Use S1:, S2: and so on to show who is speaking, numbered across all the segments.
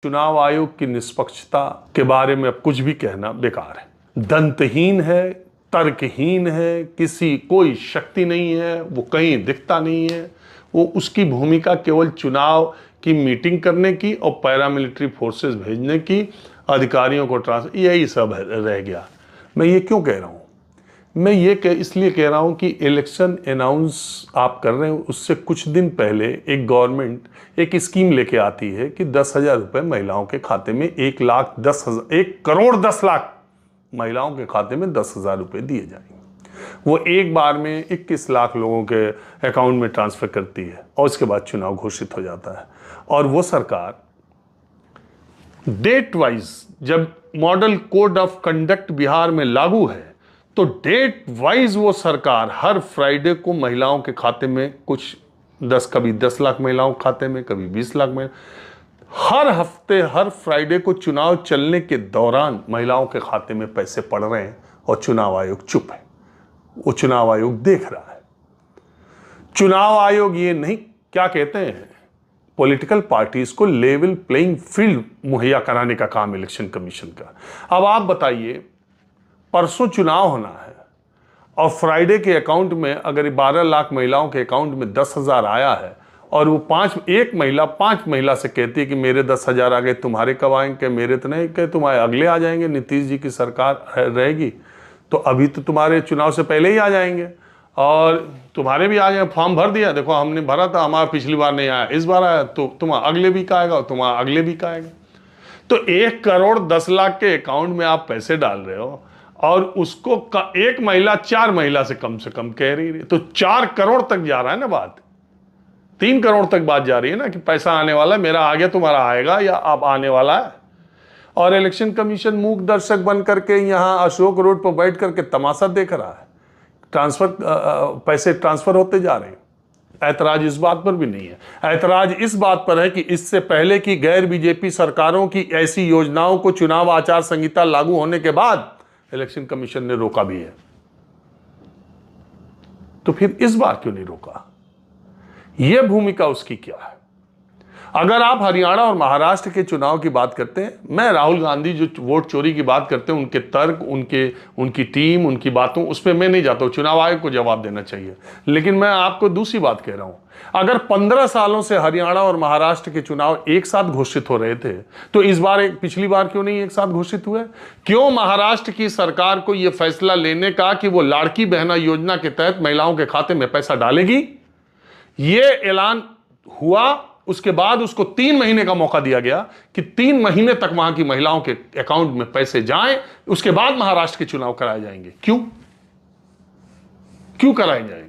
S1: चुनाव आयोग की निष्पक्षता के बारे में अब कुछ भी कहना बेकार है। दंतहीन है, तर्कहीन है, किसी कोई शक्ति नहीं है, वो कहीं दिखता नहीं है। वो उसकी भूमिका केवल चुनाव की मीटिंग करने की और पैरामिलिट्री फोर्सेस भेजने की, अधिकारियों को ट्रांसफर, यही सब रह गया। मैं ये क्यों कह रहा हूँ? मैं ये इसलिए कह रहा हूँ कि इलेक्शन अनाउंस आप कर रहे हैं, उससे कुछ दिन पहले एक गवर्नमेंट एक स्कीम लेके आती है कि 10,000 रुपये महिलाओं के खाते में 1,10,000 महिलाओं के खाते में 10,000 रुपये दिए जाएंगे। वो एक बार में 21 लाख लोगों के अकाउंट में ट्रांसफर करती है और उसके बाद चुनाव घोषित हो जाता है। और वो सरकार डेट वाइज, जब model code of conduct Bihar में लागू है तो डेट वाइज वो सरकार हर फ्राइडे को महिलाओं के खाते में कुछ कभी 10 लाख महिलाओं के खाते में, कभी 20 लाख में, हर हफ्ते हर फ्राइडे को चुनाव चलने के दौरान महिलाओं के खाते में पैसे पड़ रहे हैं और चुनाव आयोग चुप है। वो चुनाव आयोग देख रहा है। चुनाव आयोग ये नहीं, क्या कहते हैं, पॉलिटिकल पार्टीज को लेवल प्लेइंग फील्ड मुहैया कराने का काम इलेक्शन कमीशन का। अब आप बताइए, परसों चुनाव होना है और फ्राइडे के अकाउंट में अगर 12 लाख महिलाओं के अकाउंट में 10,000 आया है और वो एक महिला 5 महिला से कहती है कि मेरे 10,000 आ गए, तुम्हारे कब आएंगे? मेरे तो नहीं, कि तुम्हारे अगले आ जाएंगे, नीतीश जी की सरकार रहेगी तो अभी तो तुम्हारे चुनाव से पहले ही आ जाएंगे और तुम्हारे भी आ जाए। फॉर्म भर दिया, देखो हमने भरा था, हमारा पिछली बार नहीं आया, इस बार आया, तो तुम्हारा अगले वीक आएगा, तुम्हारा अगले वीक आएगा। तो 1,10,00,000 के अकाउंट में आप पैसे डाल रहे हो और उसको एक महिला 4 महिला से कम कह रही है, तो 4 करोड़ तक जा रहा है ना बात। 3 करोड़ तक बात जा रही है ना कि पैसा आने वाला है, मेरा आ गया, तुम्हारा आएगा या अब आने वाला है। और इलेक्शन कमीशन मूक दर्शक बन करके यहां अशोक रोड पर बैठ करके तमाशा देख रहा है। पैसे ट्रांसफर होते जा रहे हैं। ऐतराज इस बात पर भी नहीं है। ऐतराज इस बात पर है कि इससे पहले की गैर बीजेपी सरकारों की ऐसी योजनाओं को चुनाव आचार संहिता लागू होने के बाद इलेक्शन कमीशन ने रोका भी है। तो फिर इस बार क्यों नहीं रोका? यह भूमिका उसकी क्या है? अगर आप हरियाणा और महाराष्ट्र के चुनाव की बात करते हैं, मैं राहुल गांधी जो वोट चोरी की बात करते हैं, उनके तर्क, उनकी टीम, उनकी बातों, उस पर मैं नहीं जाता हूं। चुनाव आयोग को जवाब देना चाहिए। लेकिन मैं आपको दूसरी बात कह रहा हूं। अगर 15 सालों से हरियाणा और महाराष्ट्र के चुनाव एक साथ घोषित हो रहे थे तो इस बार पिछली बार क्यों नहीं एक साथ घोषित हुए? क्यों महाराष्ट्र की सरकार को यह फैसला लेने का कि वो लाड़की बहना योजना के तहत महिलाओं के खाते में पैसा डालेगी? यह ऐलान हुआ, उसके बाद उसको 3 महीने का मौका दिया गया कि 3 महीने तक वहां की महिलाओं के अकाउंट में पैसे जाएं, उसके बाद महाराष्ट्र के चुनाव कराए जाएंगे। क्यों कराए जाएंगे?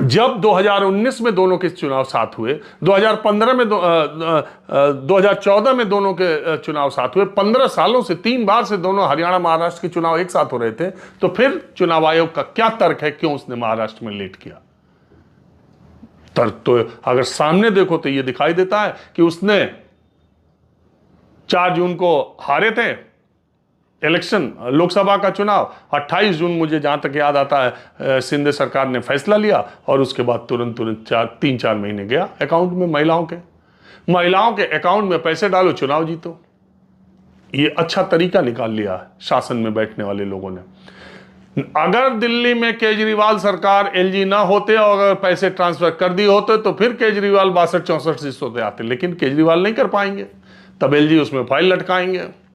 S1: जब 2019 में दोनों के चुनाव साथ हुए, 2015 में 2014 में दोनों के चुनाव साथ हुए, 15 सालों से 3 बार से दोनों हरियाणा महाराष्ट्र के चुनाव एक साथ हो रहे थे, तो फिर चुनाव आयोग का क्या तर्क है, क्यों उसने महाराष्ट्र में लेट किया? तर्क तो अगर सामने देखो तो यह दिखाई देता है कि उसने 4 जून को हारे थे इलेक्शन, लोकसभा का चुनाव। 28 जून मुझे जहां तक याद आता है सिंधे सरकार ने फैसला लिया और उसके बाद तुरंत 3-4 महीने गया अकाउंट में महिलाओं के अकाउंट में पैसे डालो, चुनाव जीतो। ये अच्छा तरीका निकाल लिया शासन में बैठने वाले लोगों ने। अगर दिल्ली में केजरीवाल सरकार, एलजी ना होते और अगर पैसे ट्रांसफर कर दिए होते तो फिर केजरीवाल 62-64 सीटों पे आते, लेकिन केजरीवाल नहीं कर पाएंगे, तब एलजी उसमें फाइल लटकाएंगे